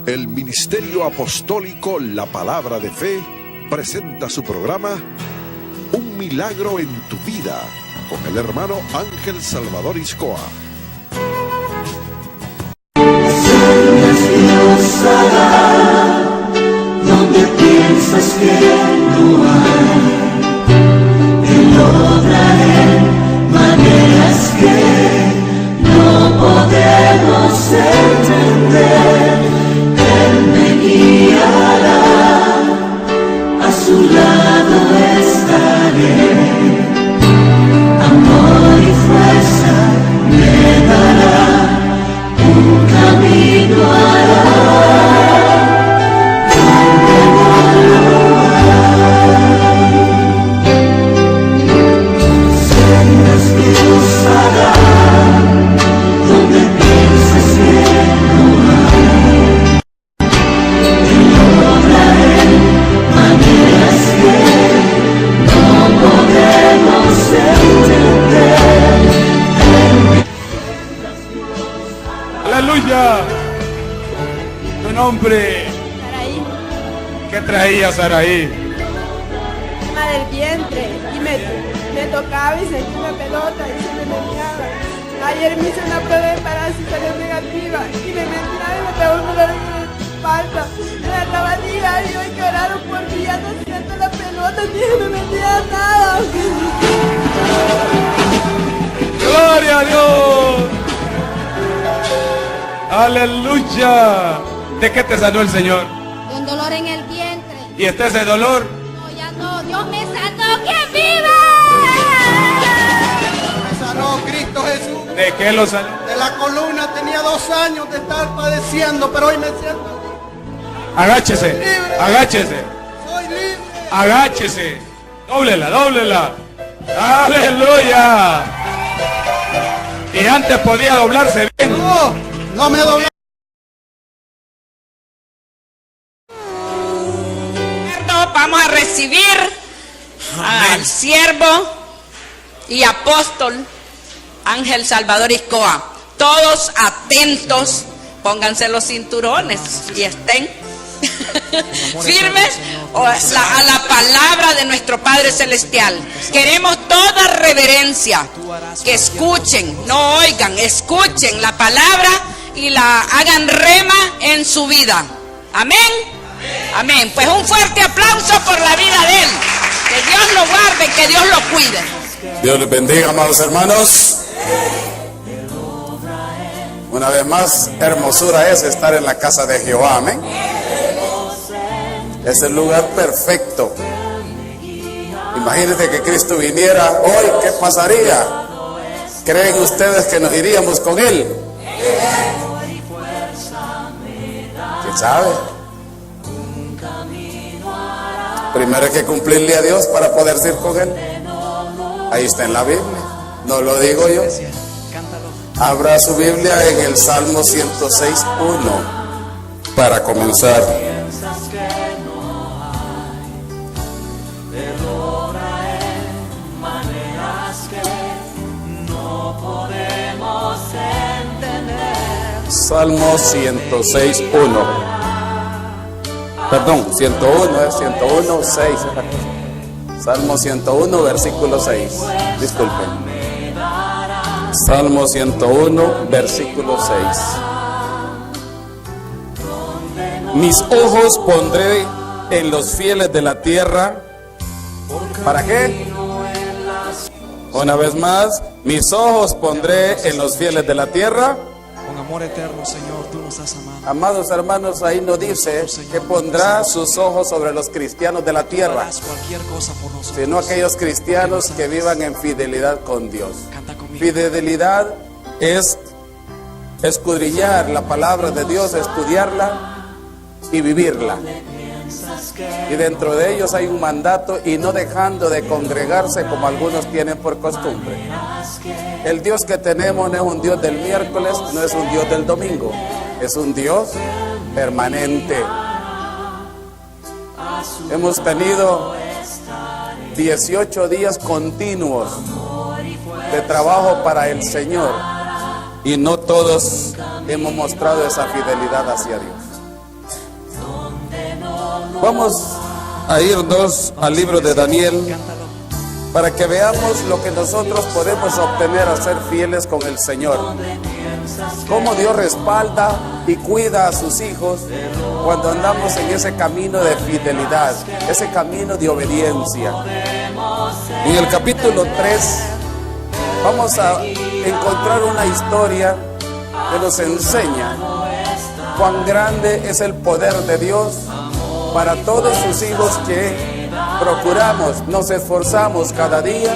El Ministerio Apostólico La Palabra de Fe presenta su programa Un Milagro en tu Vida con el hermano Ángel Salvador Iscoa. Donde piensas que no hay, Él obra en maneras que no podemos entender. Él me guiará, a su lado estaré, amor y fuerza me dará, un camino hará. Donde piensas que no hay, Él obra en maneras que no podemos entender. ¡Aleluya! Tu nombre. Saraí, ¿Qué traía Saraí? tema del vientre, y me tocaba y sentí una pelota y se me metía. Ayer me hice una prueba de embarazo y salió negativa y me metía y me pegó un dolor en la espalda. Me la estaba ligando y hoy que oraron por mí, ya no siento la pelota ni me metía nada. ¡Gloria a Dios! ¡Aleluya! ¿De qué te sanó el Señor? De un dolor en el vientre. ¿Y ese dolor? No, ya no. Dios me sanó. ¡Que viva! Me sanó Cristo Jesús. ¿De qué lo sanó? De la columna tenía 2 años de estar padeciendo, pero hoy me siento Agáchese, libre. agáchese, Soy libre. agáchese. Dóblela, dóblela. ¡Aleluya! Y antes podía doblarse bien. No me doblé. Vamos a recibir al siervo y apóstol Ángel Salvador Iscoa. Todos atentos, pónganse los cinturones y estén firmes a la palabra de nuestro Padre Celestial. Queremos toda reverencia, que escuchen, no oigan, escuchen la palabra y la hagan rema en su vida. Amén. Amén. Pues un fuerte aplauso por la vida de él. Que Dios lo guarde, que Dios lo cuide. Dios les bendiga, amados hermanos. Una vez más, hermosura es estar en la casa de Jehová. Amén. Es el lugar perfecto. Imagínense que Cristo viniera hoy, ¿qué pasaría? ¿Creen ustedes que nos iríamos con Él? ¿Quién sabe? Primero hay que cumplirle a Dios para poder ir con Él. Ahí está en la Biblia, no lo digo yo. Abra su Biblia en el Salmo 106:1 para comenzar. Salmo 106:1. Perdón, 101 es 101, 6 es la cosa. Salmo 101, versículo 6. Disculpen. Salmo 101, versículo 6. Mis ojos pondré en los fieles de la tierra. ¿Para qué? Una vez más, mis ojos pondré en los fieles de la tierra. Con amor eterno, Señor, tú nos has amado. Amados hermanos, ahí nos dice que pondrá sus ojos sobre los cristianos de la tierra, Harás cualquier cosa por nosotros. sino aquellos cristianos que vivan en fidelidad con Dios. Canta conmigo. Fidelidad es escudriñar la palabra de Dios, estudiarla y vivirla. Y dentro de ellos hay un mandato, y no dejando de congregarse como algunos tienen por costumbre. El Dios que tenemos no es un Dios del miércoles, no es un Dios del domingo, es un Dios permanente. Hemos tenido 18 días continuos de trabajo para el Señor, y no todos hemos mostrado esa fidelidad hacia Dios. Vamos a irnos al libro de Daniel para que veamos lo que nosotros podemos obtener a ser fieles con el Señor. Cómo Dios respalda y cuida a sus hijos cuando andamos en ese camino de fidelidad, ese camino de obediencia. En el capítulo 3 vamos a encontrar una historia que nos enseña cuán grande es el poder de Dios para todos sus hijos que procuramos, nos esforzamos cada día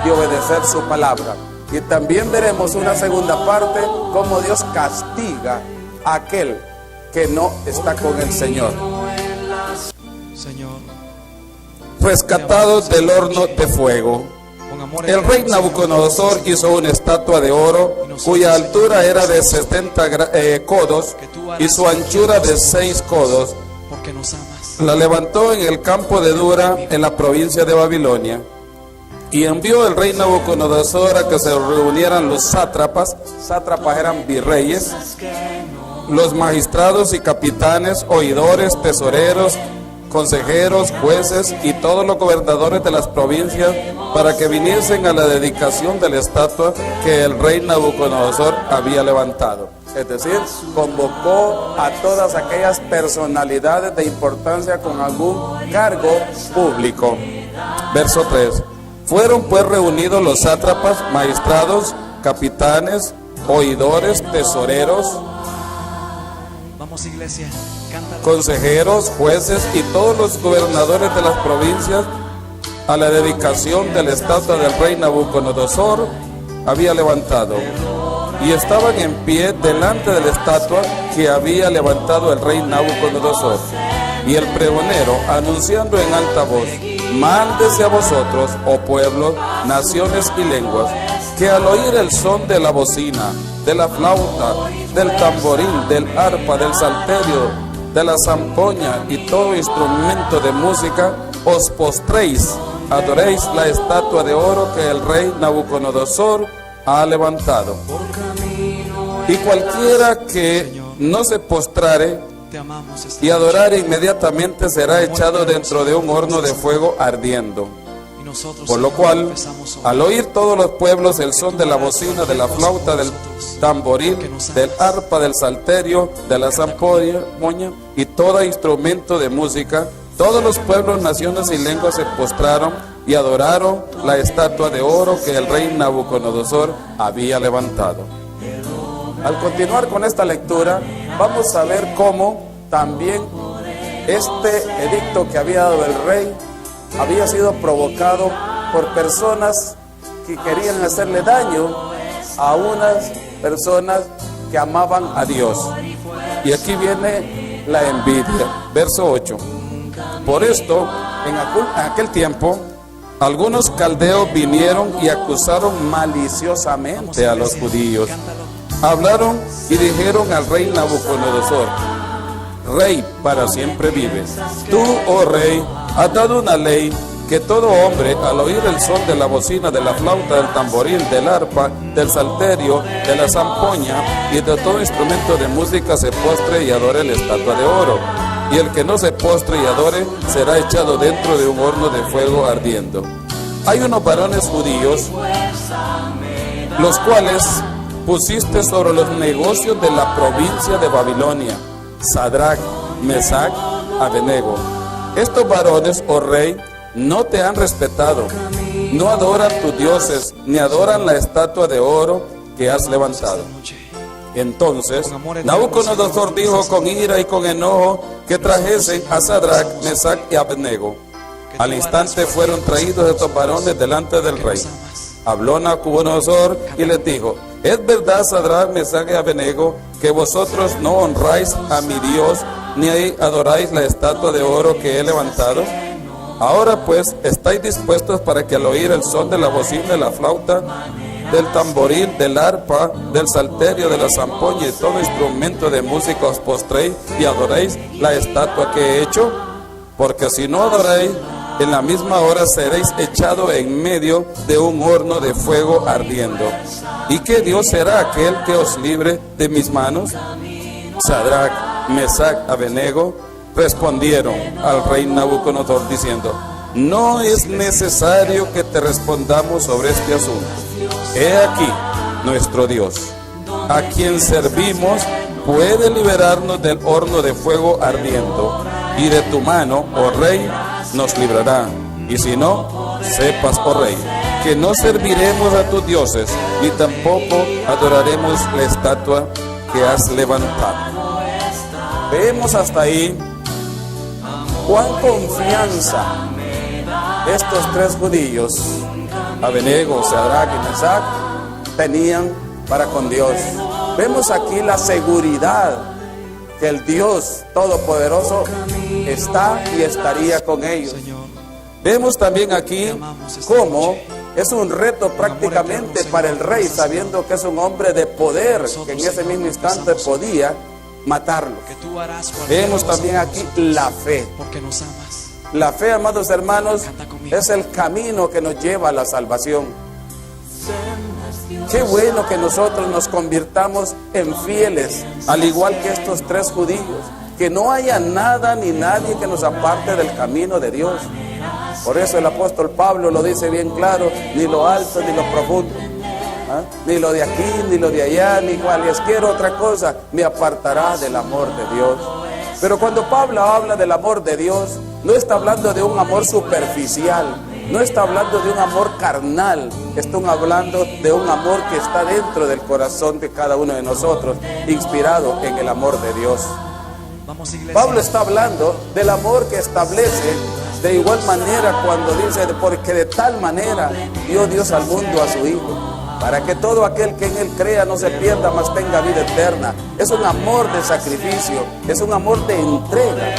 de obedecer su palabra. Y también veremos una segunda parte, cómo Dios castiga a aquel que no está con el Señor. Señor, Rescatados del horno de fuego. El rey Nabucodonosor hizo una estatua de oro cuya altura era de 70 codos y su anchura de 6 codos. porque nos amas. La levantó en el campo de Dura, en la provincia de Babilonia. Y envió el rey Nabucodonosor a que se reunieran los sátrapas. Sátrapas eran virreyes, los magistrados y capitanes, oidores, tesoreros, consejeros, jueces y todos los gobernadores de las provincias, para que viniesen a la dedicación de la estatua que el rey Nabucodonosor había levantado. Es decir, convocó a todas aquellas personalidades de importancia con algún cargo público. Verso 3. Fueron pues reunidos los sátrapas, magistrados, capitanes, oidores, tesoreros, Vamos, iglesia, cántalo. consejeros, jueces y todos los gobernadores de las provincias a la dedicación de la estatua del rey Nabucodonosor había levantado. Y estaban en pie delante de la estatua que había levantado el rey Nabucodonosor. Y el pregonero, anunciando en alta voz: mándese a vosotros, oh pueblos, naciones y lenguas, que al oír el son de la bocina, de la flauta, del tamboril, del arpa, del salterio, de la zampoña y todo instrumento de música, os postréis, adoréis la estatua de oro que el rey Nabucodonosor ha levantado. Y cualquiera que no se postrare Te amamos esta y noche. adorare, inmediatamente será echado dentro de un horno de fuego ardiendo. Y nosotros, Por lo Señor, cual, empezamos hoy. al oír todos los pueblos el son de la bocina, de la flauta, del tamboril, del arpa, del salterio, de la zampoña y todo instrumento de música, todos los pueblos, naciones y lenguas se postraron y adoraron la estatua de oro que el rey Nabucodonosor había levantado. Al continuar con esta lectura, vamos a ver cómo también este edicto que había dado el rey había sido provocado por personas que querían hacerle daño a unas personas que amaban a Dios. Y aquí viene la envidia. Verso 8. Por esto, en aquel tiempo, algunos caldeos vinieron y acusaron maliciosamente a los judíos. Hablaron y dijeron al rey Nabucodonosor: Rey, para siempre vives. Tú, oh rey, has dado una ley que todo hombre, al oír el son de la bocina, de la flauta, del tamboril, del arpa, del salterio, de la zampoña y de todo instrumento de música, se postre y adore la estatua de oro. Y el que no se postre y adore será echado dentro de un horno de fuego ardiendo. Hay unos varones judíos, los cuales pusiste sobre los negocios de la provincia de Babilonia: Sadrach, Mesach, Abednego. Estos varones, oh rey, no te han respetado, no adoran tus dioses, ni adoran la estatua de oro que has levantado. Entonces Nabucodonosor dijo con ira y con enojo que trajesen a Sadrach, Mesach y Abednego. Al instante fueron traídos estos varones delante del rey. Habló Nabucodonosor y les dijo: ¿es verdad, Sadrach, Mesach y Abednego, que vosotros no honráis a mi Dios, ni adoráis la estatua de oro que he levantado? Ahora pues, ¿estáis dispuestos para que al oír el son de la bocina, de la flauta, del tamboril, del arpa, del salterio, de la zampoña y todo instrumento de música os postréis y adoréis la estatua que he hecho? Porque si no adoráis, en la misma hora seréis echados en medio de un horno de fuego ardiendo. ¿Y qué Dios será aquel que os libre de mis manos? Sadrach, Mesach, Abednego respondieron al rey Nabucodonosor diciendo: no es necesario que te respondamos sobre este asunto. He aquí, nuestro Dios, a quien servimos, puede liberarnos del horno de fuego ardiendo, y de tu mano, oh rey, nos librará. Y si no, sepas, oh rey, que no serviremos a tus dioses, ni tampoco adoraremos la estatua que has levantado. Vemos hasta ahí cuán confianza estos tres judíos, Abednego, Sadrach y Mesach, tenían para con Dios. Vemos aquí la seguridad que el Dios Todopoderoso está y estaría con ellos. Vemos también aquí cómo es un reto prácticamente para el rey, sabiendo que es un hombre de poder, que en ese mismo instante podía matarlo. Vemos también aquí la fe. La fe, amados hermanos, es el camino que nos lleva a la salvación. Qué bueno que nosotros nos convirtamos en fieles, al igual que estos tres judíos, que no haya nada ni nadie que nos aparte del camino de Dios. Por eso el apóstol Pablo lo dice bien claro: ni lo alto ni lo profundo, ni lo de aquí ni lo de allá, ni cualquier otra cosa me apartará del amor de Dios. Pero cuando Pablo habla del amor de Dios, no está hablando de un amor superficial, no está hablando de un amor carnal, está hablando de un amor que está dentro del corazón de cada uno de nosotros, inspirado en el amor de Dios. Pablo está hablando del amor que establece de igual manera cuando dice: porque de tal manera dio Dios al mundo a su Hijo, para que todo aquel que en Él crea no se pierda, mas tenga vida eterna. Es un amor de sacrificio, es un amor de entrega.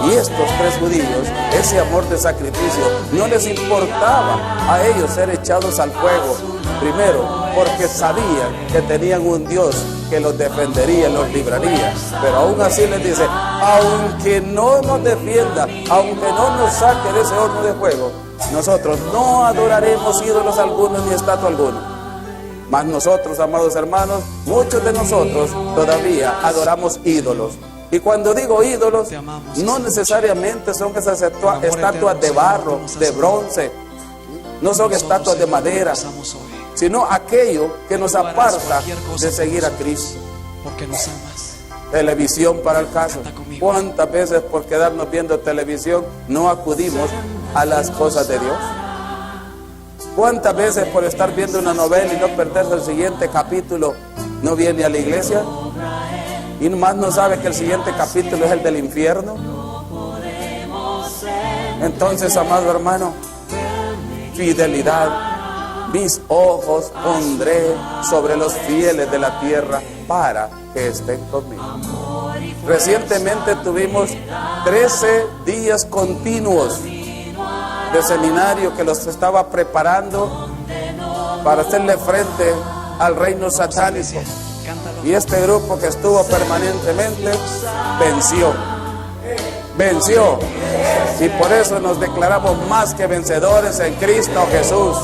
Y estos tres judíos, ese amor de sacrificio, no les importaba a ellos ser echados al fuego. Primero, porque sabían que tenían un Dios que los defendería, los libraría. Pero aún así les dice: aunque no nos defienda, aunque no nos saque de ese horno de fuego, nosotros no adoraremos ídolos algunos ni estatua alguna. Mas nosotros, amados hermanos, muchos de nosotros todavía adoramos ídolos. Y cuando digo ídolos, no necesariamente son esas estatuas de barro, de bronce, no son estatuas de madera, sino aquello que nos aparta de seguir a Cristo. Televisión, para el caso. ¿Cuántas veces por quedarnos viendo televisión no acudimos a las cosas de Dios? ¿Cuántas veces por estar viendo una novela y no perderse el siguiente capítulo no viene a la iglesia? Y nomás no sabe que el siguiente capítulo es el del infierno. Entonces, amado hermano, fidelidad. Mis ojos pondré sobre los fieles de la tierra para que estén conmigo. Recientemente tuvimos 13 días continuos de seminario que los estaba preparando para hacerle frente al reino satánico. Y este grupo que estuvo permanentemente venció. Y por eso nos declaramos más que vencedores en Cristo Jesús,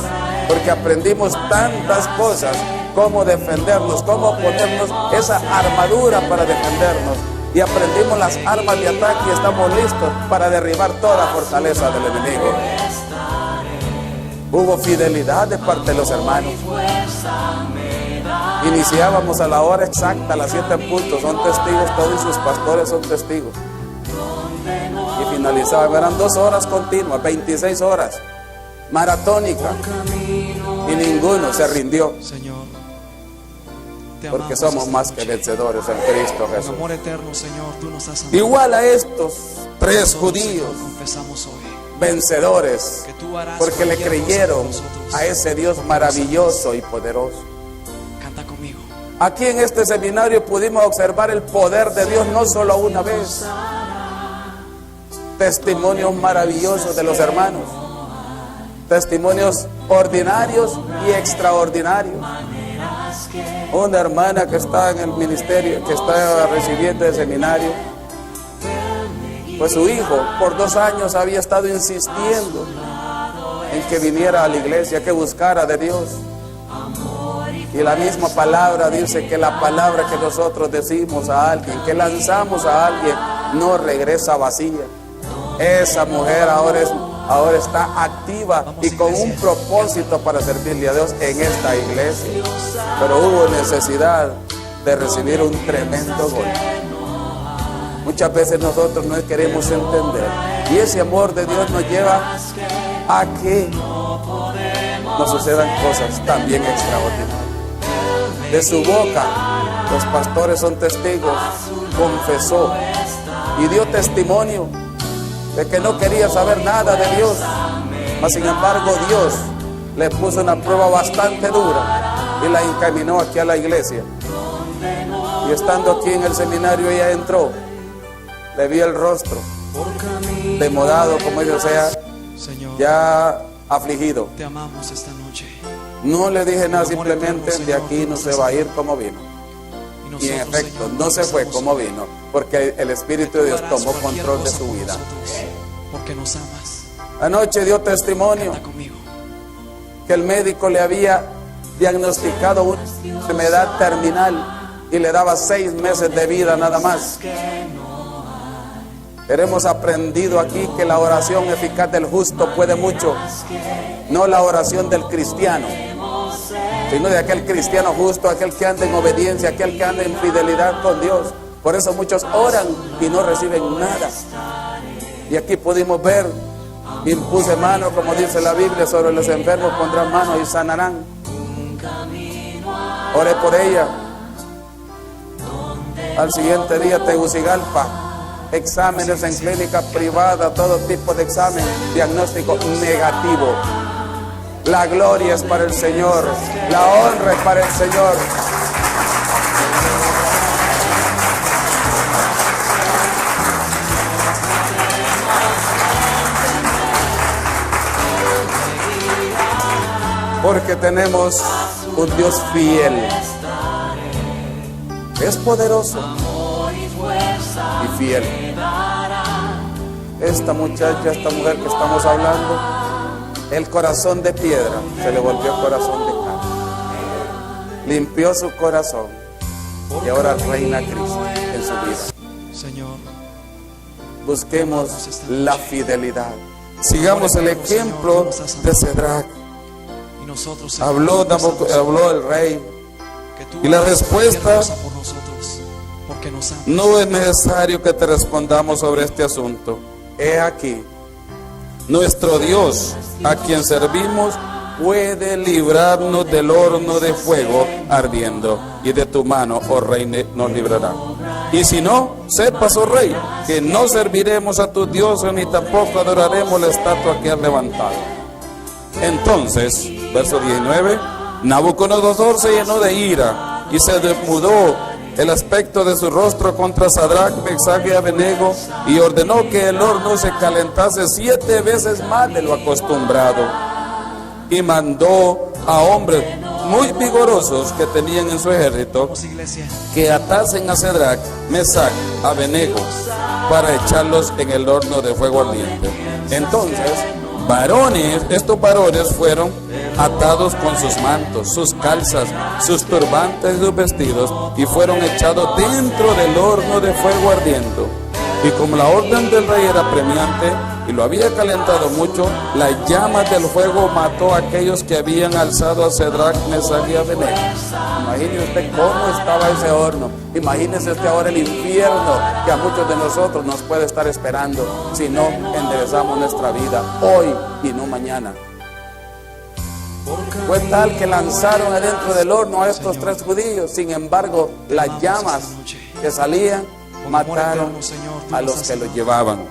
porque aprendimos tantas cosas: cómo defendernos, cómo ponernos esa armadura para defendernos, y aprendimos las armas de ataque y estamos listos para derribar toda fortaleza del enemigo. Hubo fidelidad de parte de los hermanos. Iniciábamos a la hora exacta, a las 7 en punto. Son testigos, todos sus pastores son testigos. Y finalizaban, eran 2 horas continuas, 26 horas, maratónica. Y ninguno se rindió. Porque somos más que vencedores en Cristo Jesús. Igual a estos 3 judíos, vencedores, porque le creyeron a ese Dios maravilloso y poderoso. Aquí en este seminario pudimos observar el poder de Dios no solo una vez. Testimonios maravillosos de los hermanos, testimonios ordinarios y extraordinarios. Una hermana que está en el ministerio, que está recibiendo el seminario, pues su hijo por 2 años había estado insistiendo en que viniera a la iglesia, que buscara de Dios. Y la misma palabra dice que la palabra que nosotros decimos a alguien, que lanzamos a alguien, no regresa vacía. Esa mujer ahora está activa y con un propósito para servirle a Dios en esta iglesia. Pero hubo necesidad de recibir un tremendo golpe. Muchas veces nosotros no queremos entender, y ese amor de Dios nos lleva a que nos sucedan cosas también extraordinarias. De su boca, los pastores son testigos, confesó y dio testimonio de que no quería saber nada de Dios, mas sin embargo Dios le puso una prueba bastante dura y la encaminó aquí a la iglesia. Y estando aquí en el seminario, ella entró, le vi el rostro demudado, como ella sea, Señor, ya afligido. te amamos esta noche. No le dije nada, simplemente de aquí no se va a ir como vino. Y en efecto, no se fue como vino, porque el Espíritu de Dios tomó control de su vida. Porque nos amas. Anoche dio testimonio que el médico le había diagnosticado una enfermedad terminal y le daba 6 meses de vida nada más. Pero hemos aprendido aquí que la oración eficaz del justo puede mucho. No la oración del cristiano, sino de aquel cristiano justo, aquel que anda en obediencia, aquel que anda en fidelidad con Dios. Por eso muchos oran y no reciben nada. Y aquí pudimos ver, impuse mano, como dice la Biblia, sobre los enfermos pondrán manos y sanarán. Oré por ella. Al siguiente día, Tegucigalpa, exámenes en clínica privada, todo tipo de examen, diagnóstico negativo. La gloria es para el Señor, la honra es para el Señor. Porque tenemos un Dios fiel. Es poderoso y fiel. Esta muchacha, esta mujer que estamos hablando, el corazón de piedra se le volvió corazón de carne. Limpió su corazón y ahora reina Cristo en su vida. Señor, busquemos la fidelidad. Sigamos el ejemplo de Sadrac. y nosotros Habló el rey. Y la respuesta: por nosotros, porque nos amas. no es necesario que te respondamos sobre este asunto. He aquí, nuestro Dios, a quien servimos, puede librarnos del horno de fuego ardiendo, y de tu mano, oh rey, nos librará. Y si no, sepas, oh rey, que no serviremos a tus dioses, ni tampoco adoraremos la estatua que has levantado. Entonces, verso 19, Nabucodonosor se llenó de ira y se desmudó el aspecto de su rostro contra Sadrac, Mesach y Abednego, y ordenó que el horno se calentase 7 veces más de lo acostumbrado, y mandó a hombres muy vigorosos que tenían en su ejército que atasen a Sadrac, Mesach, Abednego para echarlos en el horno de fuego ardiente. Entonces estos varones fueron atados con sus mantos, sus calzas, sus turbantes y sus vestidos, y fueron echados dentro del horno de fuego ardiendo. Y como la orden del rey era premiante y lo había calentado mucho, las llamas del fuego mató a aquellos que habían alzado a Sadrac, Mesach y Abednego. Imagínese usted cómo estaba ese horno. Imagínese usted ahora el infierno que a muchos de nosotros nos puede estar esperando si no enderezamos nuestra vida hoy y no mañana. Fue tal que lanzaron adentro del horno a estos 3 judíos. Sin embargo, las llamas que salían mataron a los que los llevaban.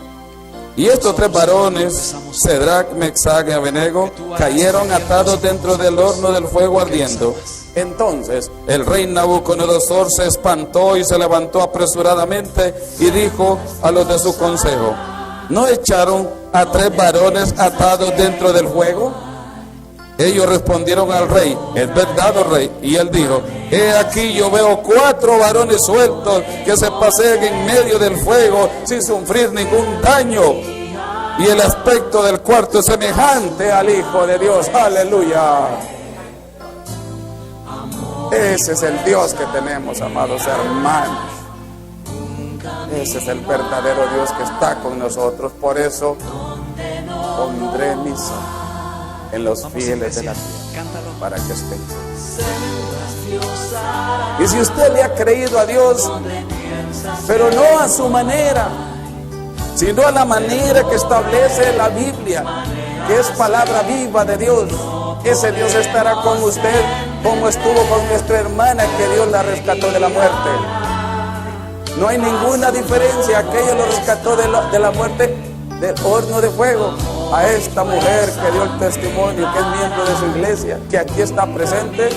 Y estos 3 varones, Sadrac, Mesach y Abednego, cayeron atados dentro del horno del fuego ardiendo. Entonces el rey Nabucodonosor se espantó y se levantó apresuradamente y dijo a los de su consejo: ¿no echaron a 3 varones atados dentro del fuego? Ellos respondieron al rey: es verdad, oh rey. Y él dijo: he aquí, yo veo 4 varones sueltos que se pasean en medio del fuego sin sufrir ningún daño. Y el aspecto del cuarto es semejante al Hijo de Dios. Aleluya. Ese es el Dios que tenemos, amados hermanos. Ese es el verdadero Dios que está con nosotros. Por eso pondré mis ojos en los fieles de la tierra para que estén. Y si usted le ha creído a Dios, pero no a su manera, sino a la manera que establece la Biblia, que es palabra viva de Dios, ese Dios estará con usted como estuvo con nuestra hermana, que Dios la rescató de la muerte. No hay ninguna diferencia. Aquello lo rescató de la muerte, del horno de fuego. A esta mujer que dio el testimonio, que es miembro de su iglesia, que aquí está presente,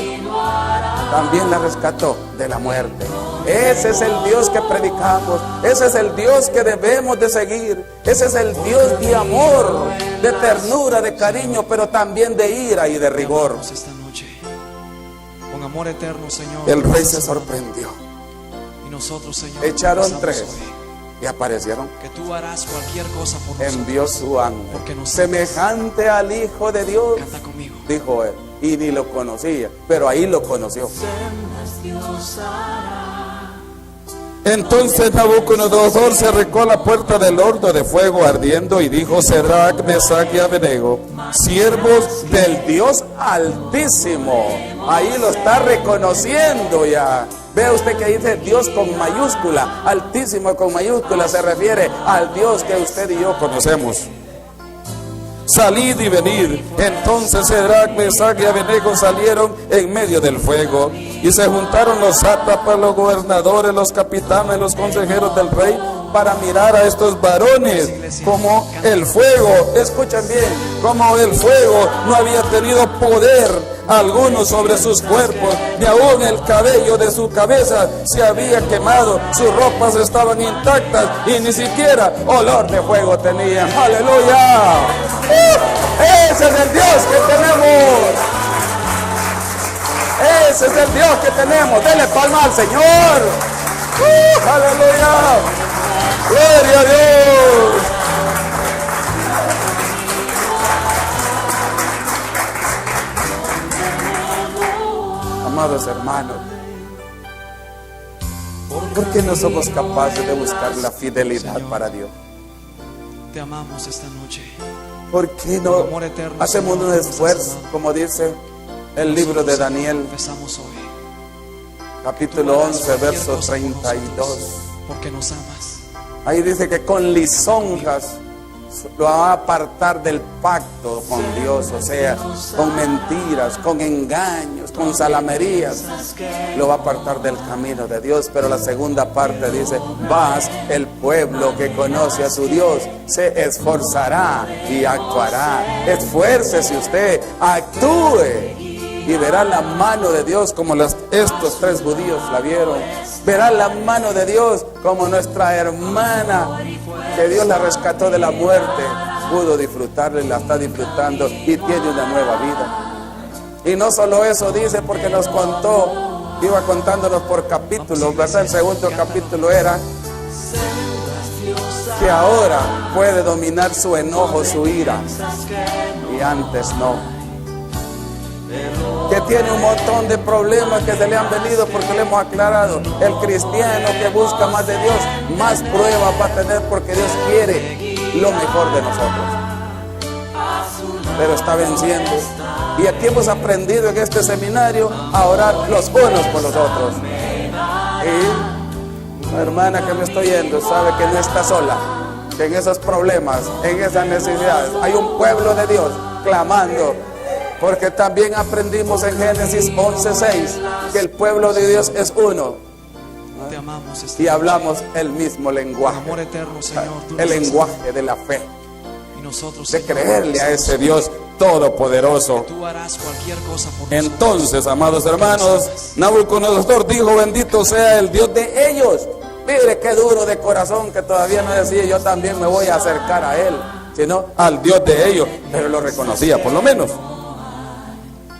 también la rescató de la muerte. Ese es el Dios que predicamos. Ese es el Dios que debemos de seguir. Ese es el Dios de amor, de ternura, de cariño, pero también de ira y de rigor. Esta noche, con amor eterno, Señor. El rey se sorprendió. Y nosotros, Señor, echaron 3 y aparecieron. Que tú harás cualquier cosa por nosotros. Envió su ángel, semejante al Hijo de Dios. Canta conmigo. Dijo él, y ni lo conocía, pero ahí lo conoció. Entonces Nabucodonosor cerró la puerta del horno de fuego ardiendo y dijo: Sadrach, Mesach y Abednego, siervos del Dios Altísimo. Ahí lo está reconociendo ya. Vea usted que dice Dios con mayúscula, Altísimo con mayúscula, se refiere al Dios que usted y yo conocemos. Salid y venid. Entonces Sadrach, Mesach y Abednego salieron en medio del fuego, y se juntaron los sátrapas, los gobernadores, los capitanes, los consejeros del rey, para mirar a estos varones. Como el fuego, escuchen bien, como el fuego no había tenido poder alguno sobre sus cuerpos, ni aún el cabello de su cabeza se había quemado, sus ropas estaban intactas y ni siquiera olor de fuego tenían. ¡Aleluya! Ese es el Dios que tenemos. Ese es el Dios que tenemos. Dele palma al Señor. ¡Aleluya! ¡Gloria a Dios! Amados hermanos, ¿por qué no somos capaces de buscar la fidelidad para Dios? Te amamos esta noche. ¿Por qué no hacemos un esfuerzo, como dice el libro de Daniel, capítulo 11, verso 32? Porque nos amas. Ahí dice que con lisonjas lo va a apartar del pacto con Dios, o sea, con mentiras, con engaños, con salamerías, lo va a apartar del camino de Dios. Pero la segunda parte dice: mas el pueblo que conoce a su Dios se esforzará y actuará. Esfuércese usted, actúe, y verá la mano de Dios como estos 3 judíos la vieron. Verá la mano de Dios como nuestra hermana, que Dios la rescató de la muerte, pudo disfrutarla y la está disfrutando y tiene una nueva vida. Y no solo eso dice, porque nos contó, iba contándonos por capítulos, ¿verdad? El segundo capítulo era que ahora puede dominar su enojo, su ira, y antes no. Que tiene un montón de problemas que se le han venido, porque le hemos aclarado: el cristiano que busca más de Dios, más pruebas va a tener, porque Dios quiere lo mejor de nosotros, pero está venciendo. Y aquí hemos aprendido en este seminario a orar los unos por los otros. Y la hermana que me estoy yendo sabe que no está sola, que en esos problemas, en esas necesidades, hay un pueblo de Dios clamando. Porque también aprendimos en Génesis 11:6 que el pueblo de Dios es uno. Te amamos esta y hablamos el mismo lenguaje. Amor eterno, Señor, el lenguaje de la fe. Y nosotros, de Señor, creerle a ese Dios todopoderoso. Tú harás cualquier cosa por Entonces, amados hermanos, Nabucodonosor dijo: bendito sea el Dios de ellos. Mire qué duro de corazón, que todavía no decía: yo también me voy a acercar a él, sino al Dios de ellos. Pero lo reconocía, por lo menos.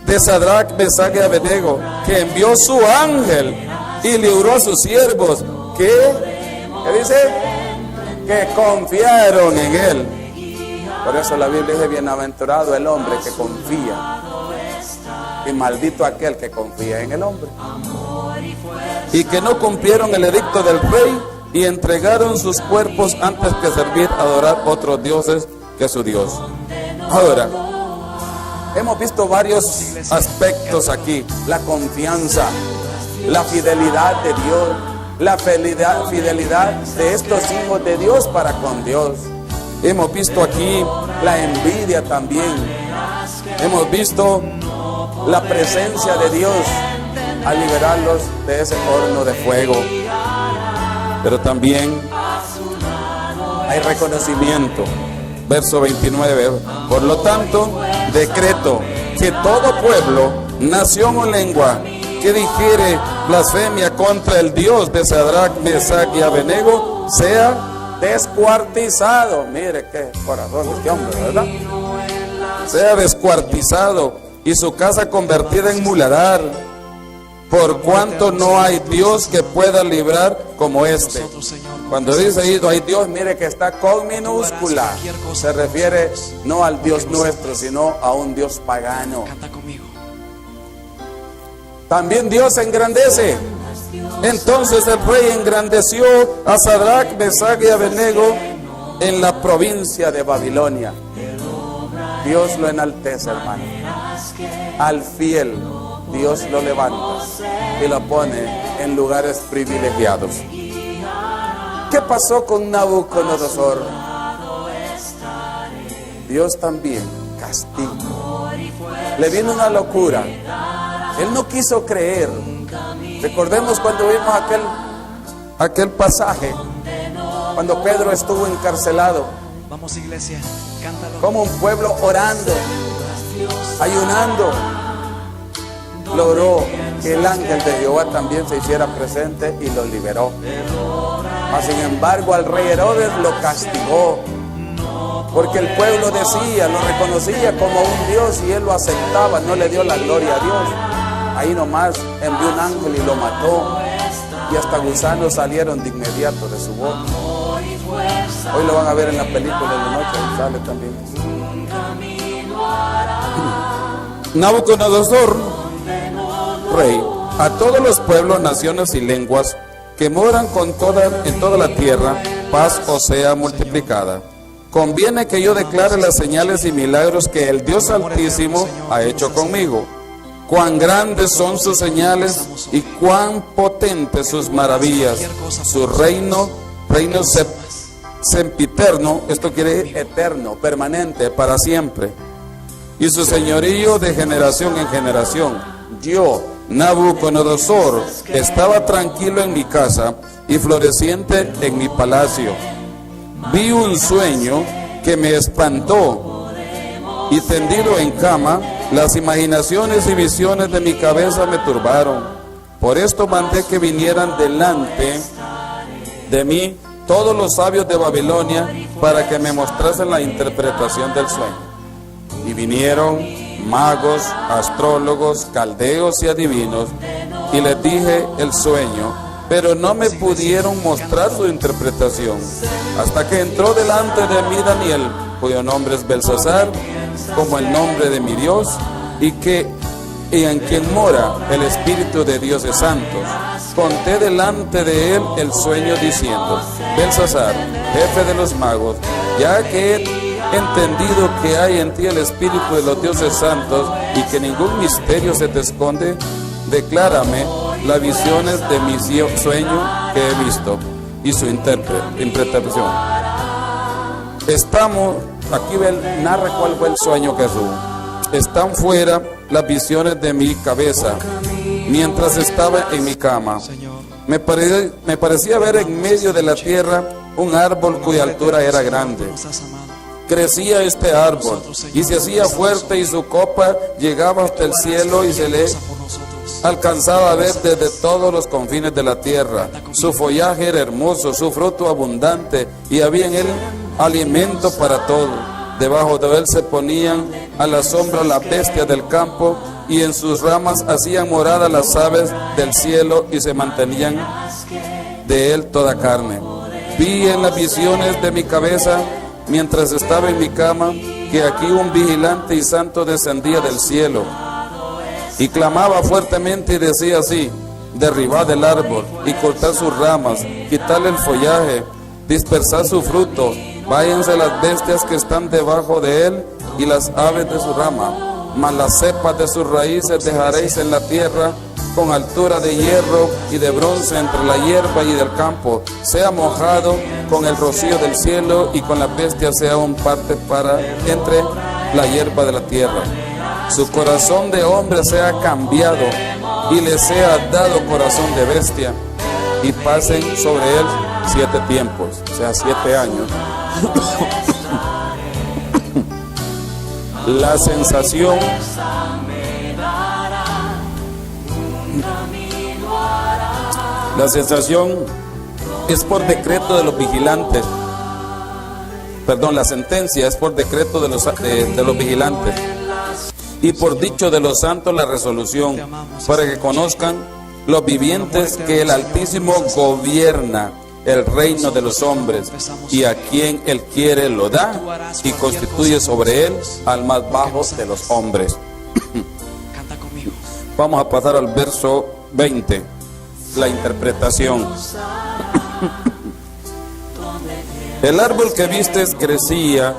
De Sadrach, Mesach y Abednego, que envió su ángel y libró a sus siervos, ¿qué dice? Que confiaron en él. Por eso la Biblia dice: bienaventurado el hombre que confía, y maldito aquel que confía en el hombre. Y que no cumplieron el edicto del rey, y entregaron sus cuerpos antes que servir, adorar otros dioses que su Dios. Ahora, hemos visto varios aspectos aquí: la confianza, la fidelidad de Dios, la fidelidad de estos hijos de Dios para con Dios. Hemos visto aquí la envidia también. Hemos visto la presencia de Dios al liberarlos de ese horno de fuego. Pero también hay reconocimiento. Verso 29. Por lo tanto, decreto que todo pueblo, nación o lengua que dijere blasfemia contra el Dios de Sadrach, Mesach y Abednego sea descuartizado. Mire qué corazón este hombre, ¿verdad? Sea descuartizado y su casa convertida en muladar, por cuanto no hay Dios que pueda librar como este. Cuando dice ahí no hay Dios, mire que está con minúscula. Se refiere no al Dios nuestro, sino a un Dios pagano. También Dios engrandece. Entonces el rey engrandeció a Sadrach, Mesach y Abednego en la provincia de Babilonia. Dios lo enaltece, hermano. Al fiel Dios lo levanta y lo pone en lugares privilegiados. ¿Qué pasó con Nabucodonosor? Dios también castigó. Le vino una locura. Él no quiso creer. Recordemos cuando vimos aquel pasaje, cuando Pedro estuvo encarcelado. Vamos, iglesia, cántalo. Como un pueblo orando, ayunando, logró que el ángel de Jehová también se hiciera presente y lo liberó. Mas sin embargo al rey Herodes lo castigó, porque el pueblo decía, lo reconocía como un Dios y él lo aceptaba, no le dio la gloria a Dios. Ahí nomás envió un ángel y lo mató, y hasta gusanos salieron de inmediato de su boca. Hoy lo van a ver en la película de noche, sale también. Nabucodonosor, rey, a todos los pueblos, naciones y lenguas que moran en toda la tierra, paz os sea multiplicada. Conviene que yo declare las señales y milagros que el Dios Altísimo ha hecho conmigo. Cuán grandes son sus señales y cuán potentes sus maravillas. Su reino sempiterno, esto quiere decir eterno, permanente, para siempre. Y su señorío de generación en generación. Yo, Nabucodonosor, estaba tranquilo en mi casa y floreciente en mi palacio. Vi un sueño que me espantó, y tendido en cama, las imaginaciones y visiones de mi cabeza me turbaron. Por esto mandé que vinieran delante de mí todos los sabios de Babilonia para que me mostrasen la interpretación del sueño. Y vinieron magos, astrólogos, caldeos y adivinos, y les dije el sueño, pero no me pudieron mostrar su interpretación, hasta que entró delante de mí Daniel, cuyo nombre es Belsasar, como el nombre de mi Dios, y en quien mora el Espíritu de dioses santos. Conté delante de él el sueño diciendo: Belsasar, jefe de los magos, ya que he entendido que hay en ti el Espíritu de los dioses santos y que ningún misterio se te esconde, declárame las visiones de mi sueño que he visto y su interpretación. Aquí narra cuál fue el sueño que tuvo. Están fuera las visiones de mi cabeza mientras estaba en mi cama. Me parecía ver en medio de la tierra un árbol cuya altura era grande. Crecía este árbol y se hacía fuerte, y su copa llegaba hasta el cielo y se le alcanzaba a ver desde todos los confines de la tierra. Su follaje era hermoso, su fruto abundante, y había en él alimento para todo. Debajo de él se ponían a la sombra las bestias del campo, y en sus ramas hacían morada las aves del cielo, y se mantenían de él toda carne. Vi en las visiones de mi cabeza, mientras estaba en mi cama, que aquí un vigilante y santo descendía del cielo, y clamaba fuertemente y decía así: derribad el árbol y cortad sus ramas, quitarle el follaje, dispersad su fruto, váyanse las bestias que están debajo de él y las aves de su rama, mas las cepas de sus raíces dejaréis en la tierra, con altura de hierro y de bronce entre la hierba y del campo, sea mojado con el rocío del cielo y con la bestia sea un parte para entre la hierba de la tierra. Su corazón de hombre sea cambiado y le sea dado corazón de bestia, y pasen sobre él 7 tiempos, o sea 7 años. La sensación es por decreto de los vigilantes. Perdón, la sentencia es por decreto de los vigilantes. Y por dicho de los santos la resolución, para que conozcan los vivientes que el Altísimo gobierna el reino de los hombres, y a quien él quiere lo da, y constituye sobre él al más bajo de los hombres. Vamos a pasar al verso 20, la interpretación. El árbol que vistes crecía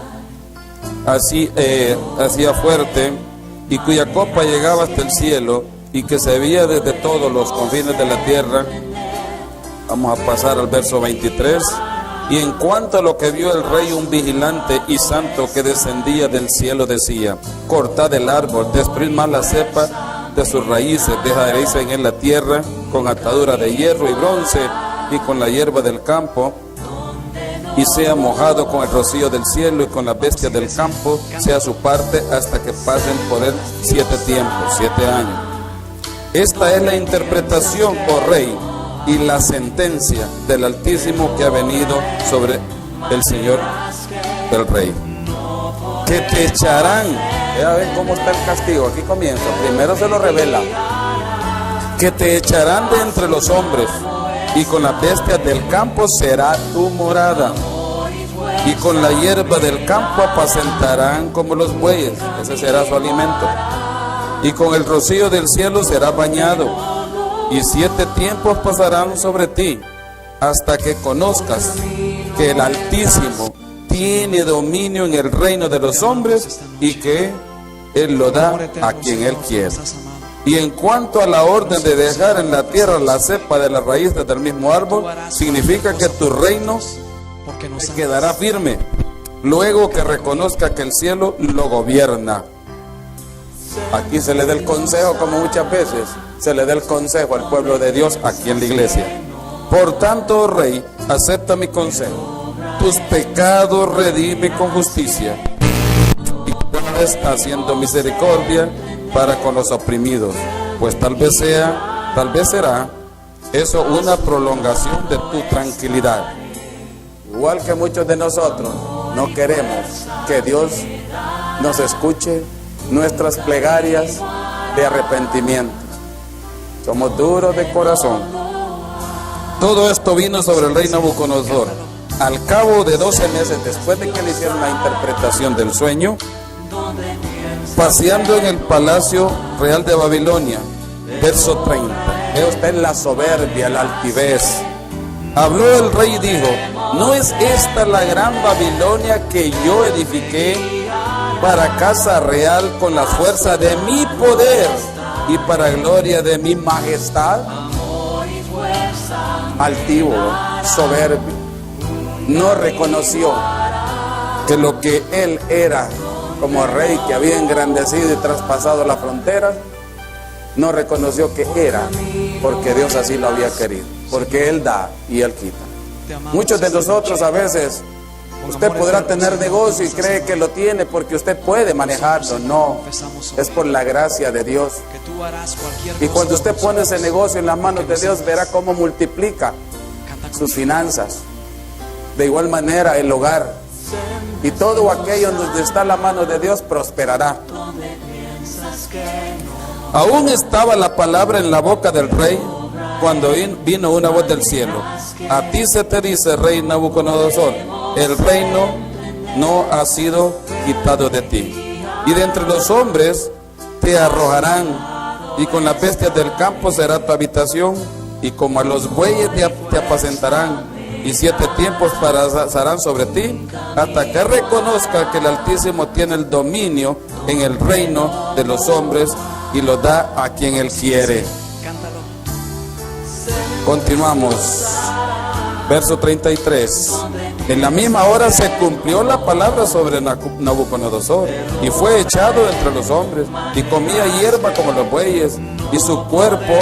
así, hacía fuerte, y cuya copa llegaba hasta el cielo, y que se veía desde todos los confines de la tierra. Vamos a pasar al verso 23. Y en cuanto a lo que vio el rey, un vigilante y santo que descendía del cielo decía: cortad el árbol, destruid más la cepa de sus raíces, dejaréis en él la tierra con atadura de hierro y bronce y con la hierba del campo, y sea mojado con el rocío del cielo y con las bestias del campo sea su parte, hasta que pasen por él 7 tiempos, 7 años. Esta es la interpretación, oh rey, y la sentencia del Altísimo que ha venido sobre el Señor del Rey. Que te echarán, ya ven cómo está el castigo, aquí comienza, primero se lo revela. Que te echarán de entre los hombres, y con las bestias del campo será tu morada, y con la hierba del campo apacentarán como los bueyes, ese será su alimento, y con el rocío del cielo será bañado, y 7 tiempos pasarán sobre ti, hasta que conozcas que el Altísimo tiene dominio en el reino de los hombres, y que él lo da a quien él quiere. Y en cuanto a la orden de dejar en la tierra la cepa de las raíces del mismo árbol, significa que tu reino se quedará firme, luego que reconozca que el cielo lo gobierna. Aquí se le da el consejo, como muchas veces se le da el consejo al pueblo de Dios aquí en la iglesia. Por tanto, oh rey, acepta mi consejo. Tus pecados redime con justicia, y puedes haciendo misericordia para con los oprimidos, pues tal vez será eso una prolongación de tu tranquilidad. Igual que muchos de nosotros no queremos que Dios nos escuche nuestras plegarias de arrepentimiento. Somos duros de corazón. Todo esto vino sobre el rey Nabucodonosor. Al cabo de 12 meses después de que le hicieron la interpretación del sueño, paseando en el palacio real de Babilonia. Verso 30. Ve usted la soberbia, la altivez. Habló el rey y dijo: ¿no es esta la gran Babilonia que yo edifiqué para casa real con la fuerza de mi poder y para gloria de mi majestad? Altivo, soberbio. No reconoció que lo que él era como rey, que había engrandecido y traspasado la frontera, no reconoció que era porque Dios así lo había querido, porque él da y él quita. Muchos de nosotros a veces, usted podrá tener negocio y cree que lo tiene porque usted puede manejarlo. No, es por la gracia de Dios. Y cuando usted pone ese negocio en las manos de Dios, verá cómo multiplica sus finanzas. De igual manera el hogar y todo aquello donde está la mano de Dios prosperará. Aún estaba la palabra en la boca del rey cuando vino una voz del cielo: a ti se te dice, rey Nabucodonosor, el reino no ha sido quitado de ti, y de entre los hombres te arrojarán y con las bestias del campo será tu habitación, y como a los bueyes te apacentarán, y 7 tiempos pasarán sobre ti, hasta que reconozca que el Altísimo tiene el dominio en el reino de los hombres y lo da a quien Él quiere. Continuamos. Verso 33. En la misma hora se cumplió la palabra sobre Nabucodonosor, y fue echado entre los hombres, y comía hierba como los bueyes, y su cuerpo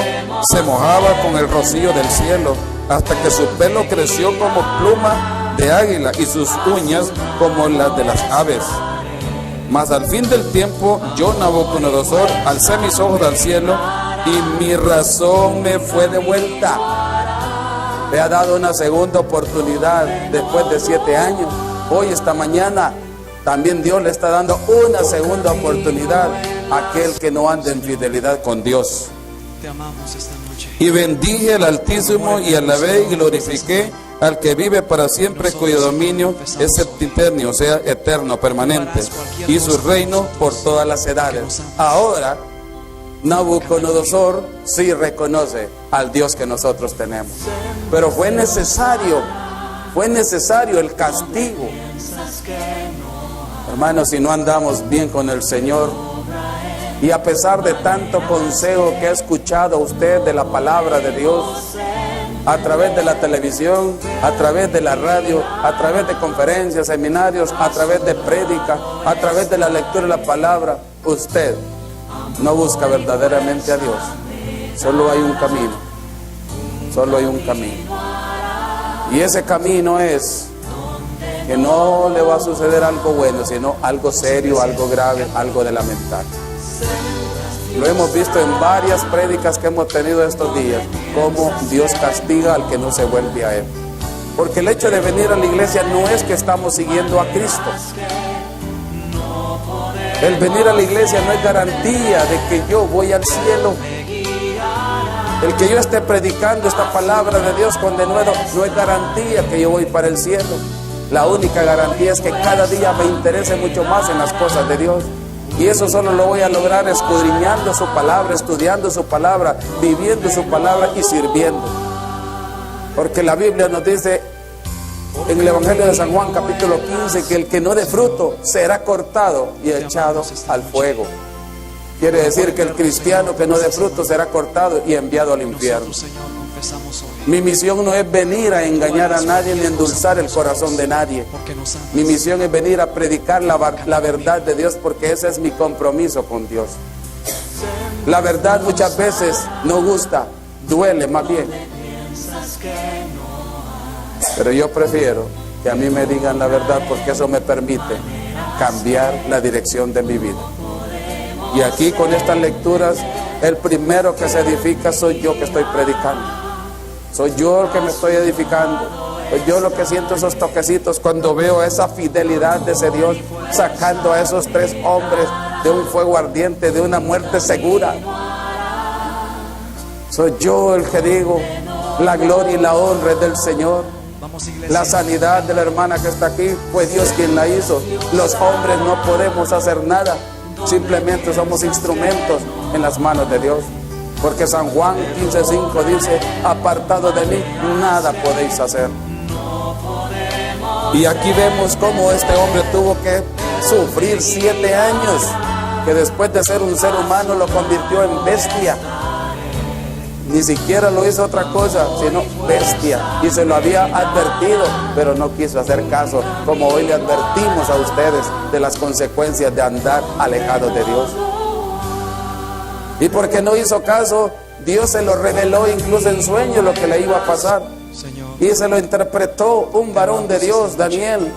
se mojaba con el rocío del cielo, hasta que su pelo creció como pluma de águila, y sus uñas como las de las aves. Mas al fin del tiempo, yo, Nabucodonosor, alcé mis ojos al cielo, y mi razón me fue devuelta. Le ha dado una segunda oportunidad después de 7 años. Hoy, esta mañana, también Dios le está dando una segunda oportunidad a aquel que no anda en fidelidad con Dios. Te amamos esta noche. Y bendije al Altísimo y alabé y glorifiqué al que vive para siempre, cuyo dominio es septiternio, o sea, eterno, permanente, y su reino por todas las edades. Ahora, Nabucodonosor sí reconoce al Dios que nosotros tenemos, pero fue necesario el castigo. Hermanos, si no andamos bien con el Señor, y a pesar de tanto consejo que ha escuchado usted de la palabra de Dios, a través de la televisión, a través de la radio, a través de conferencias, seminarios, a través de prédica, a través de la lectura de la palabra, usted no busca verdaderamente a Dios. Solo hay un camino. Solo hay un camino. Y ese camino es que no le va a suceder algo bueno, sino algo serio, algo grave, algo de lamentar. Lo hemos visto en varias prédicas que hemos tenido estos días, cómo Dios castiga al que no se vuelve a Él. Porque el hecho de venir a la iglesia no es que estamos siguiendo a Cristo. El venir a la iglesia no es garantía de que yo voy al cielo. El que yo esté predicando esta palabra de Dios con denuedo no es garantía que yo voy para el cielo. La única garantía es que cada día me interese mucho más en las cosas de Dios. Y eso solo lo voy a lograr escudriñando su palabra, estudiando su palabra, viviendo su palabra y sirviendo. Porque la Biblia nos dice en el Evangelio de San Juan capítulo 15 que el que no dé fruto será cortado y echado al fuego. Quiere decir que el cristiano que no dé fruto será cortado y enviado al infierno. Mi misión no es venir a engañar a nadie ni endulzar el corazón de nadie. Mi misión es venir a predicar la verdad de Dios, porque ese es mi compromiso con Dios. La verdad muchas veces no gusta, duele más bien. Pero yo prefiero que a mí me digan la verdad, porque eso me permite cambiar la dirección de mi vida. Y aquí con estas lecturas, el primero que se edifica soy yo que estoy predicando. Soy yo el que me estoy edificando. Soy yo lo que siento esos toquecitos cuando veo esa fidelidad de ese Dios sacando a esos 3 hombres de un fuego ardiente, de una muerte segura. Soy yo el que digo, la gloria y la honra es del Señor. La sanidad de la hermana que está aquí fue Dios quien la hizo. Los hombres no podemos hacer nada. Simplemente somos instrumentos en las manos de Dios. Porque San Juan 15:5 dice, apartado de mí, nada podéis hacer. Y aquí vemos cómo este hombre tuvo que sufrir 7 años, que después de ser un ser humano lo convirtió en bestia. Ni siquiera lo hizo otra cosa, sino bestia. Y se lo había advertido, pero no quiso hacer caso, como hoy le advertimos a ustedes de las consecuencias de andar alejados de Dios. Y porque no hizo caso, Dios se lo reveló incluso en sueño lo que le iba a pasar. Y se lo interpretó un varón de Dios, Daniel,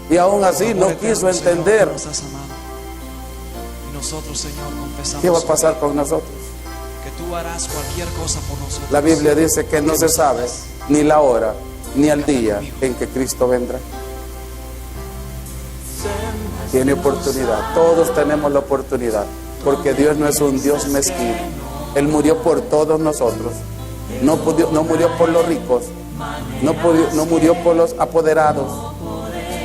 y aún así no quiso entender. ¿Qué va a pasar con nosotros? Que tú harás cualquier cosa por nosotros. La Biblia dice que no se sabe ni la hora ni el día en que Cristo vendrá. Tiene oportunidad, todos tenemos la oportunidad, porque Dios no es un Dios mezquino. Él murió por todos nosotros. No murió por los ricos, no murió por los apoderados,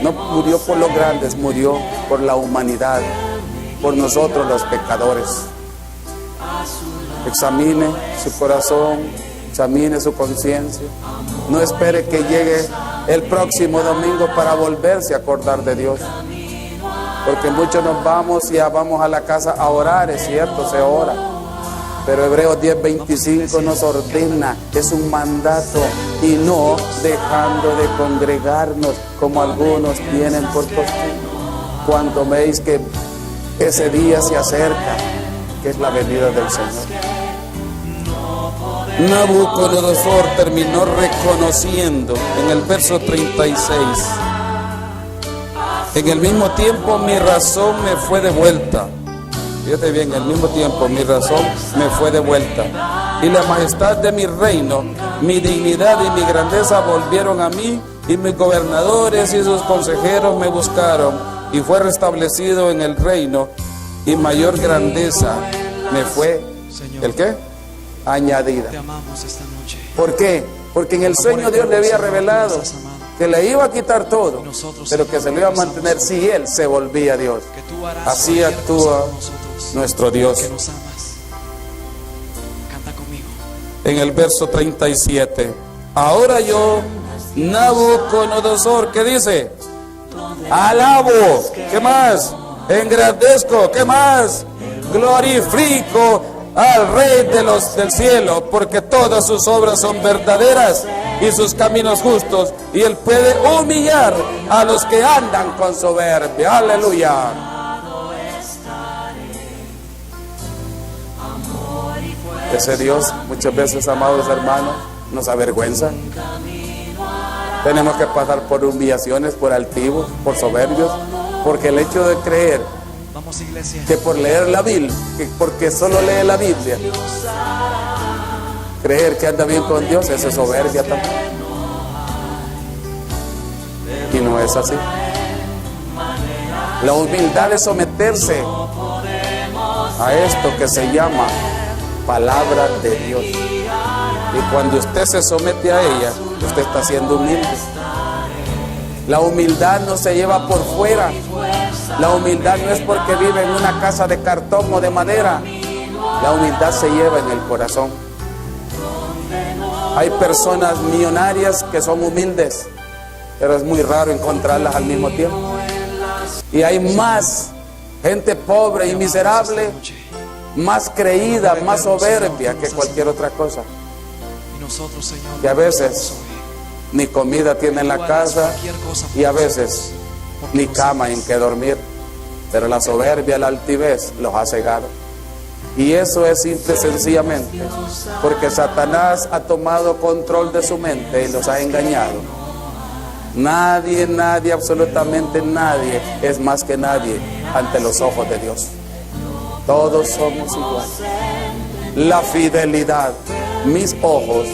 no murió por los grandes, murió por la humanidad, por nosotros los pecadores. Examine su corazón, examine su conciencia. No espere que llegue el próximo domingo para volverse a acordar de Dios. Porque muchos nos vamos y ya vamos a la casa a orar, es cierto, se ora. Pero Hebreos 10:25 nos ordena, es un mandato, y no dejando de congregarnos como algunos tienen por costumbre. Cuando veis que ese día se acerca, que es la venida del Señor. Nabucodonosor terminó reconociendo en el verso 36: en el mismo tiempo mi razón me fue devuelta. Fíjate bien, en el mismo tiempo mi razón me fue devuelta. Y la majestad de mi reino, mi dignidad y mi grandeza volvieron a mí, y mis gobernadores y sus consejeros me buscaron, y fue restablecido en el reino, y mayor grandeza me fue, Señor, ¿el qué? Añadida. Te amamos esta noche. ¿Por qué? Porque en el sueño Dios le había revelado que le iba a quitar todo, pero que se lo iba a mantener si él se volvía a Dios. Así actúa nuestro Dios. Que nos amas. Canta conmigo. En el verso 37: ahora yo, Nabucodonosor, ¿qué dice? Alabo, ¿qué más? Engrandezco, ¿qué más? Glorifico al Rey del cielo, porque todas sus obras son verdaderas y sus caminos justos, y él puede humillar a los que andan con soberbia. Aleluya. Ese Dios muchas veces, amados hermanos, nos avergüenza. Tenemos que pasar por humillaciones, por altivos, por soberbios, porque el hecho de creer Vamos, iglesia. que por leer la Biblia, que porque solo lee la Biblia, creer que anda bien con Dios, eso es soberbia también. Y no es así. La humildad es someterse a esto que se llama palabra de Dios. Y cuando usted se somete a ella, usted está siendo humilde. La humildad no se lleva por fuera. La humildad no es porque vive en una casa de cartón o de madera. La humildad se lleva en el corazón. Hay personas millonarias que son humildes, pero es muy raro encontrarlas al mismo tiempo. Y hay más gente pobre y miserable, más creída, más soberbia que cualquier otra cosa. Y nosotros, Señor, que a veces ni comida tiene en la casa, y a veces ni cama en que dormir. Pero la soberbia, la altivez los ha cegado. Y eso es simple y sencillamente porque Satanás ha tomado control de su mente y los ha engañado. Nadie, absolutamente nadie es más que nadie ante los ojos de Dios. Todos somos iguales. La fidelidad, mis ojos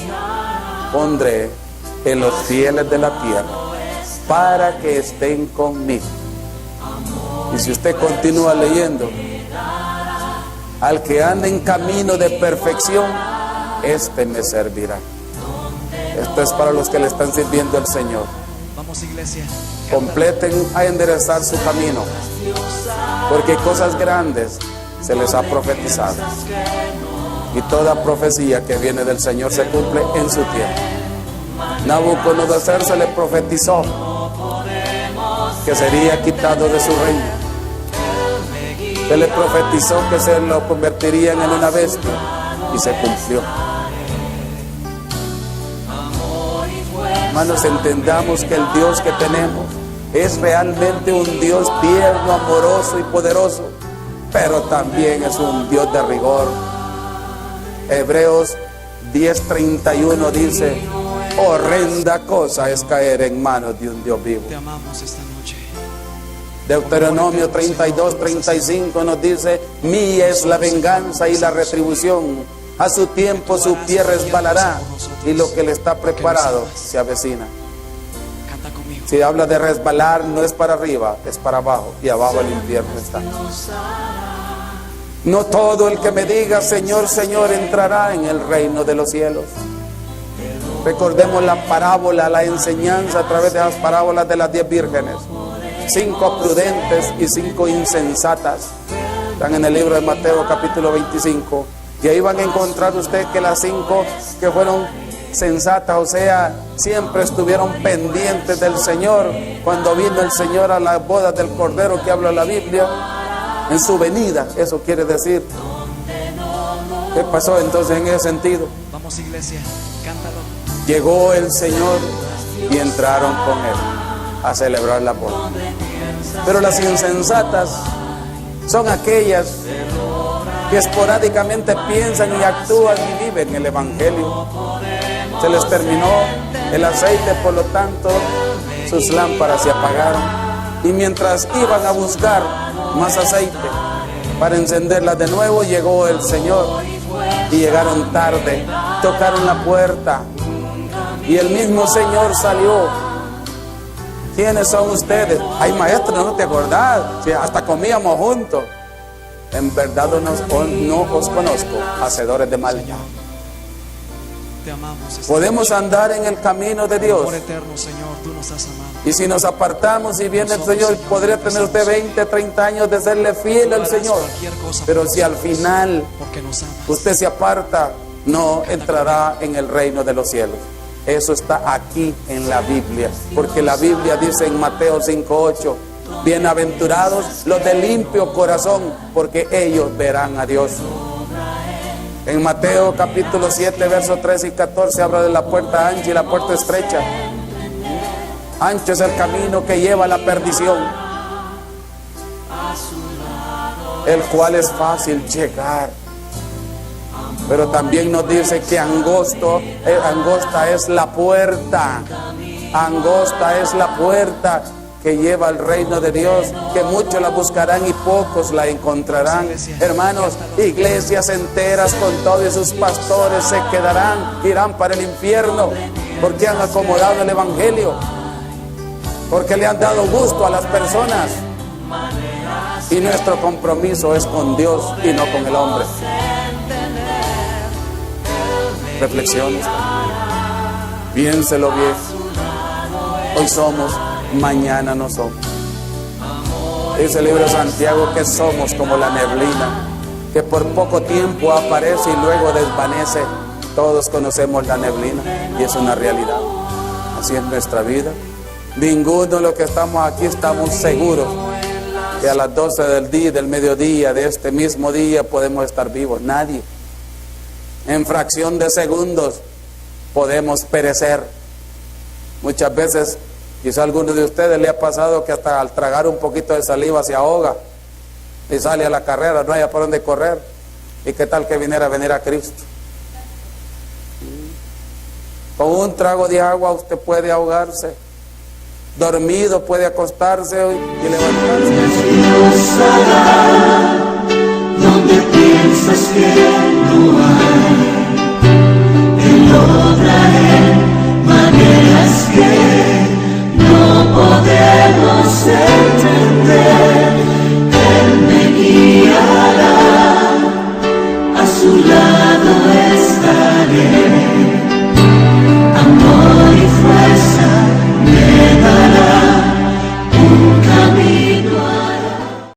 pondré en los fieles de la tierra para que estén conmigo. Y si usted continúa leyendo, al que anda en camino de perfección, este me servirá. Esto es para los que le están sirviendo al Señor. Vamos, iglesia. Completen a enderezar su camino, porque cosas grandes se les ha profetizado, y toda profecía que viene del Señor se cumple en su tiempo. Nabucodonosor se le profetizó que sería quitado de su reino. Se le profetizó que se lo convertirían en una bestia, y se cumplió. Hermanos, entendamos que el Dios que tenemos es realmente un Dios tierno, amoroso y poderoso, pero también es un Dios de rigor. Hebreos 10:31 dice: horrenda cosa es caer en manos de un Dios vivo. Te amamos esta noche. Deuteronomio 32:35 nos dice: mía es la venganza y la retribución, a su tiempo su pie resbalará, y lo que le está preparado se avecina. Canta conmigo. Si habla de resbalar, no es para arriba, es para abajo, y abajo el infierno está. No todo el que me diga Señor, Señor entrará en el reino de los cielos. Recordemos la parábola, la enseñanza a través de las parábolas de las 10 vírgenes. 5 prudentes y 5 insensatas. Están en el libro de Mateo capítulo 25. Y ahí van a encontrar usted que las 5 que fueron sensatas, o sea, siempre estuvieron pendientes del Señor. Cuando vino el Señor a las bodas del Cordero que habla la Biblia, en su venida, eso quiere decir. ¿Qué pasó entonces en ese sentido? Vamos, iglesia, cántalo. Llegó el Señor y entraron con Él a celebrar la boda. Pero las insensatas son aquellas que esporádicamente piensan y actúan y viven el Evangelio. Se les terminó el aceite, por lo tanto sus lámparas se apagaron. Y mientras iban a buscar más aceite para encenderlas de nuevo, llegó el Señor. Y llegaron tarde, tocaron la puerta y el mismo Señor salió. ¿Quiénes son ustedes? Ay, maestro, ¿no te acordás? Si hasta comíamos juntos. En verdad no os conozco, hacedores de maldad. Te amamos. Podemos andar en el camino de Dios. Por eterno, Señor, tú nos has amado. Y si nos apartamos y viene el Señor, podría tener usted 20, 30 años de serle fiel al Señor. Pero si al final usted se aparta, no entrará en el reino de los cielos. Eso está aquí en la Biblia. Porque la Biblia dice en Mateo 5:8, bienaventurados los de limpio corazón, porque ellos verán a Dios. En Mateo capítulo 7, versos 13 y 14 habla de la puerta ancha y la puerta estrecha. Ancho es el camino que lleva a la perdición, el cual es fácil llegar. Pero también nos dice que angosta es la puerta. Angosta es la puerta que lleva al reino de Dios, que muchos la buscarán y pocos la encontrarán. Hermanos, iglesias enteras con todos sus pastores se quedarán, irán para el infierno, porque han acomodado el Evangelio, porque le han dado gusto a las personas. Y nuestro compromiso es con Dios y no con el hombre. Reflexiones, piénselo bien. Hoy somos, mañana no somos. Dice el libro de Santiago que somos como la neblina, que por poco tiempo aparece y luego desvanece. Todos conocemos la neblina y es una realidad. Así es nuestra vida. Ninguno de los que estamos aquí estamos seguros que a las 12 del día, del mediodía, de este mismo día podemos estar vivos. Nadie. En fracción de segundos podemos perecer. Muchas veces, quizá a alguno de ustedes le ha pasado que hasta al tragar un poquito de saliva se ahoga y sale a la carrera, no haya por dónde correr. ¿Y qué tal que viniera a venir a Cristo? Con un trago de agua usted puede ahogarse. Dormido puede acostarse y levantarse. Donde piensas que no hay, Él obra en maneras que no podemos entender. Él me guiará, a su lado estaré.